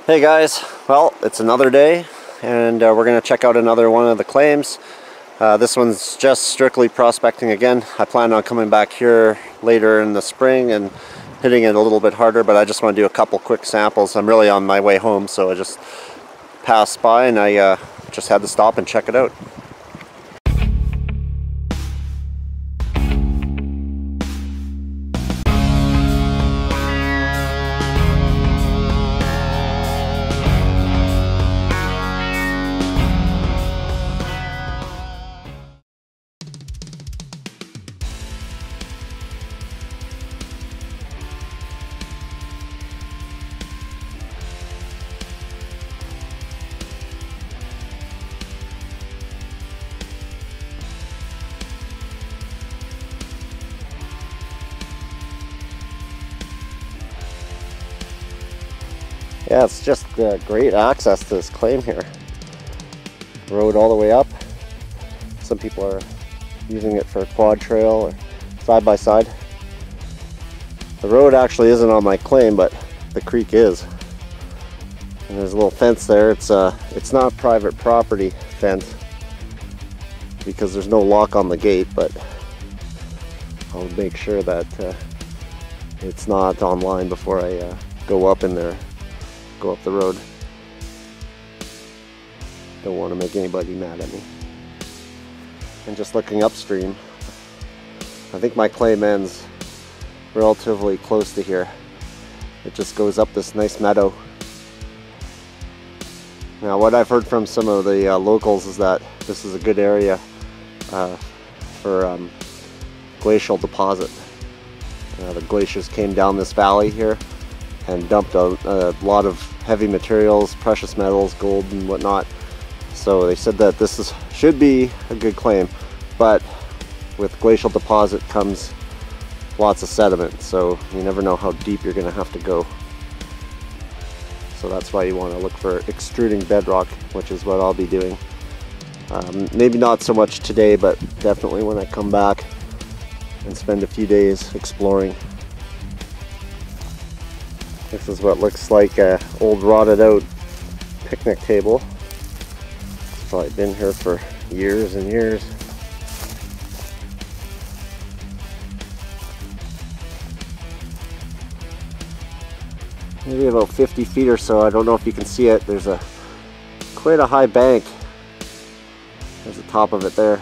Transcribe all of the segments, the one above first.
Hey guys, well, it's another day and we're going to check out another one of the claims. This one's just strictly prospecting again. I plan on coming back here later in the spring and hitting it a little bit harder, but I just want to do a couple quick samples. I'm really on my way home, so I just passed by and I just had to stop and check it out. Yeah, it's just great access to this claim here. Road all the way up. Some people are using it for a quad trail or side by side. The road actually isn't on my claim, but the creek is. And there's a little fence there. It's not private property fence because there's no lock on the gate, but I'll make sure that it's not online before I go up in there. Go up the road. Don't want to make anybody mad at me. And just looking upstream, I think my claim ends relatively close to here. It just goes up this nice meadow. Now what I've heard from some of the locals is that this is a good area for glacial deposit. The glaciers came down this valley here and dumped a lot of heavy materials, precious metals, gold and whatnot. So they said that this should be a good claim, but with glacial deposit comes lots of sediment, so you never know how deep you're going to have to go. So that's why you want to look for extruding bedrock, which is what I'll be doing. Maybe not so much today, but definitely when I come back and spend a few days exploring. This is what looks like an old rotted out picnic table. It's probably been here for years and years. Maybe about 50 feet or so. I don't know if you can see it. There's quite a high bank. There's the top of it there.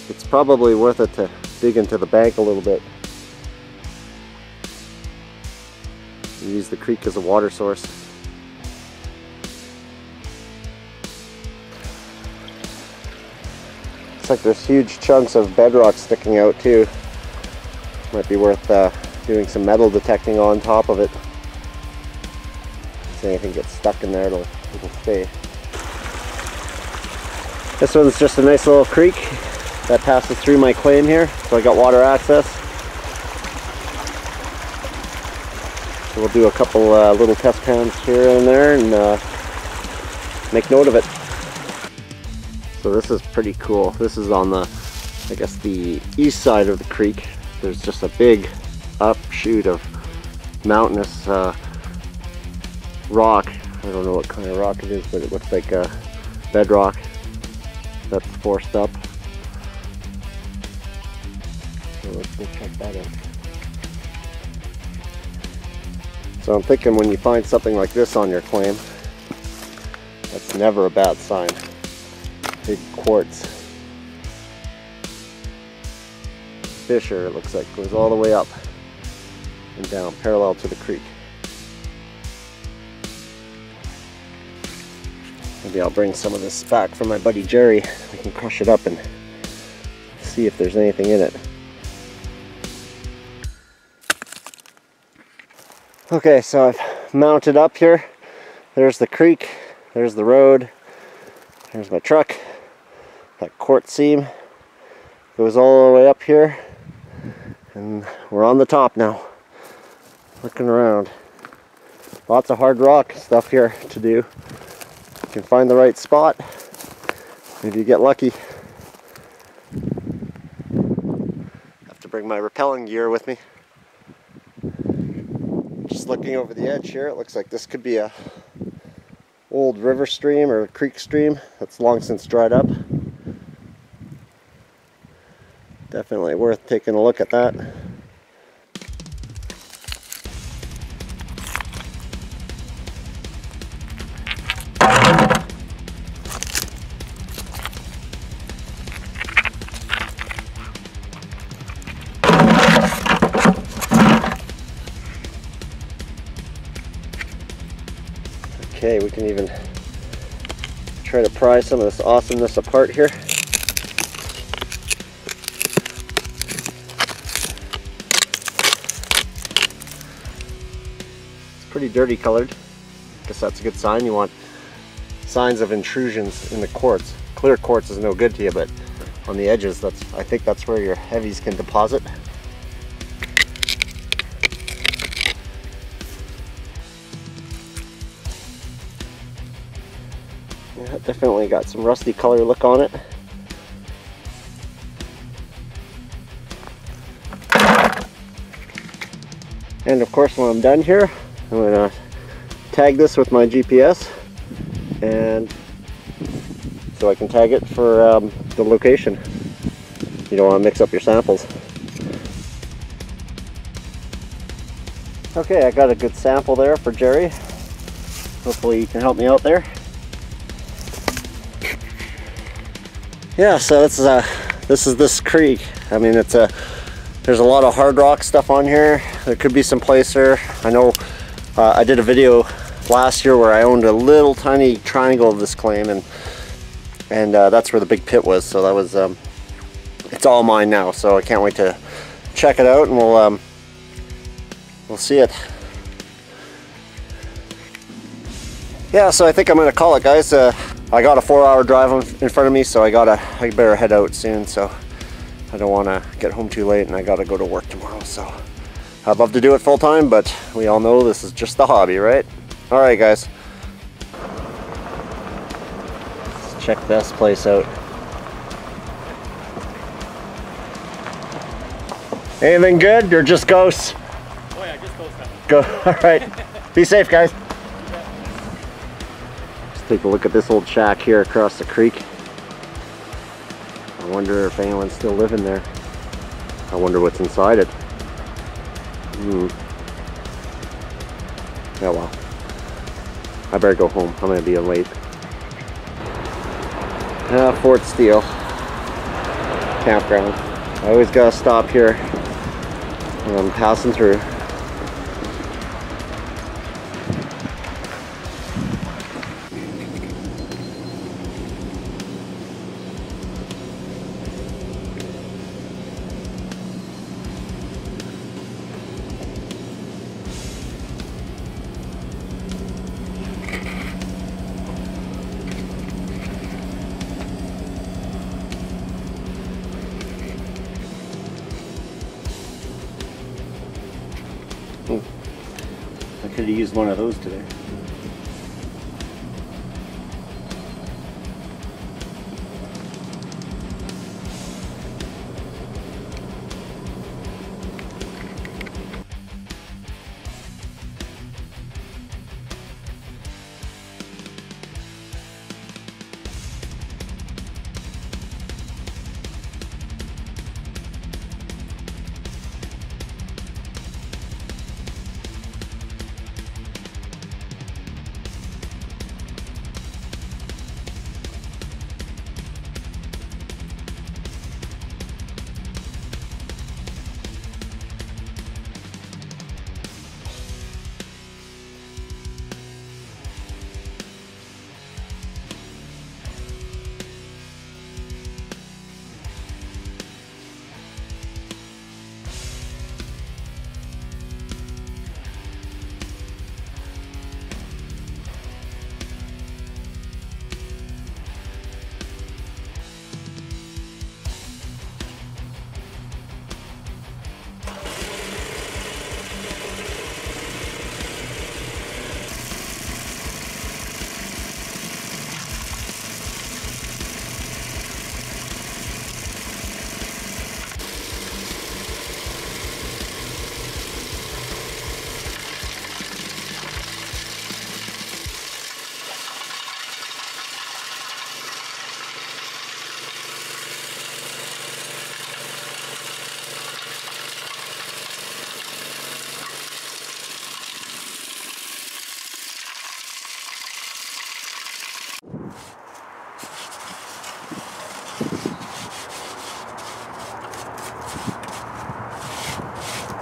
It's probably worth it to dig into the bank a little bit and use the creek as a water source. Looks like there's huge chunks of bedrock sticking out too. Might be worth doing some metal detecting on top of it. If anything gets stuck in there, it'll stay. This one's just a nice little creek that passes through my claim here, so I got water access. So we'll do a couple little test pans here and there and make note of it. So this is pretty cool. This is on the, I guess, the east side of the creek. There's just a big upshoot of mountainous rock. I don't know what kind of rock it is, but it looks like bedrock that's forced up. So let's go check that out. So I'm thinking when you find something like this on your claim, that's never a bad sign. Big quartz. Fissure, it looks like, goes all the way up and down, parallel to the creek. Maybe I'll bring some of this back from my buddy Jerry. We can crush it up and see if there's anything in it. Okay, so I've mounted up here. There's the creek, there's the road, there's my truck. That quartz seam goes all the way up here, and we're on the top now. Looking around. Lots of hard rock stuff here to do. You can find the right spot. Maybe you get lucky. Have to bring my rappelling gear with me. Just looking over the edge here, it looks like this could be a old river stream or creek stream that's long since dried up. Definitely worth taking a look at that. Okay, we can even try to pry some of this awesomeness apart here. It's pretty dirty colored. Guess that's a good sign. You want signs of intrusions in the quartz. Clear quartz is no good to you, but on the edges, I think that's where your heavies can deposit. Yeah, definitely got some rusty color look on it. And of course, when I'm done here, I'm going to tag this with my GPS, and so I can tag it for the location. You don't want to mix up your samples. Okay, I got a good sample there for Jerry. Hopefully you can help me out there. Yeah, so this is this creek. I mean, there's a lot of hard rock stuff on here. There could be some placer. I know I did a video last year where I owned a little tiny triangle of this claim, and that's where the big pit was. So that was it's all mine now. So I can't wait to check it out, and we'll see it. Yeah, so I think I'm gonna call it, guys. I got a 4-hour drive in front of me, so I better head out soon. So I don't want to get home too late, and I gotta go to work tomorrow. So I'd love to do it full time, but we all know this is just the hobby, right? All right, guys. Let's check this place out. Anything good, or just ghosts? Oh yeah, just ghosts. Go. All right. Be safe, guys. Take a look at this old shack here across the creek. I wonder if anyone's still living there. I wonder what's inside it. Oh well. I better go home. I'm gonna be late. Fort Steele campground. I always gotta stop here when I'm passing through. I could have used one of those today.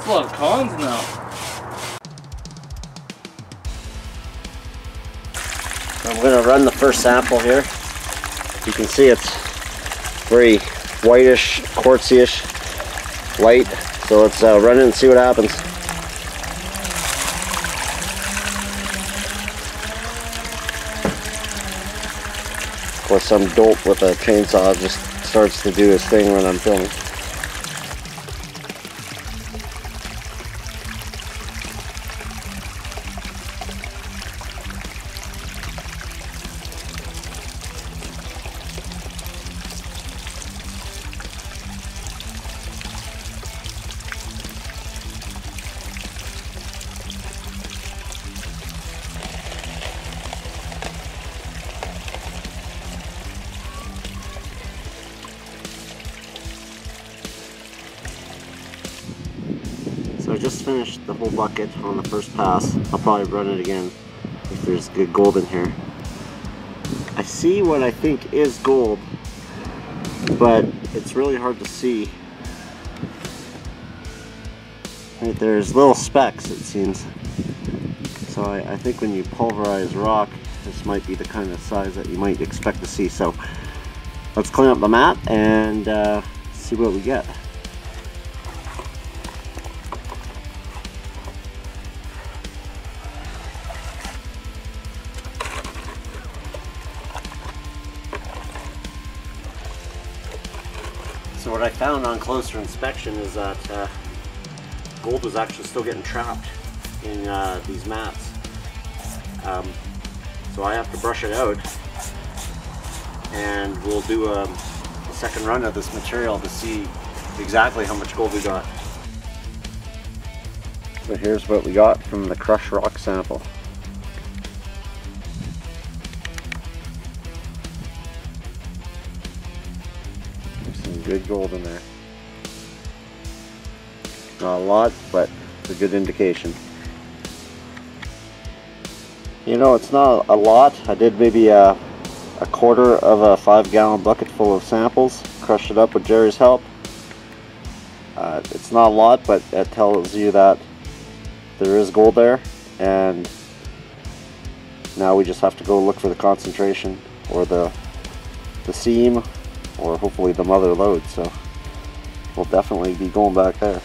That's a lot of cons now. I'm going to run the first sample here. You can see it's very whitish, quartzy-ish, light. So let's run it and see what happens. Of course, some dope with a chainsaw just starts to do his thing when I'm filming. So I just finished the whole bucket on the first pass. I'll probably run it again if there's good gold in here. I see what I think is gold, but it's really hard to see. Right, there's little specks, it seems. So I think when you pulverize rock, this might be the kind of size that you might expect to see. So let's clean up the mat and see what we get. So what I found on closer inspection is that gold was actually still getting trapped in these mats. So I have to brush it out, and we'll do a second run of this material to see exactly how much gold we got. So here's what we got from the crushed rock sample. Some good gold in there. Not a lot, but it's a good indication. You know, it's not a lot. I did maybe a quarter of a 5-gallon bucket full of samples, crushed it up with Jerry's help. It's not a lot, but it tells you that there is gold there, and now we just have to go look for the concentration or the seam, or hopefully the mother lode. So we'll definitely be going back there.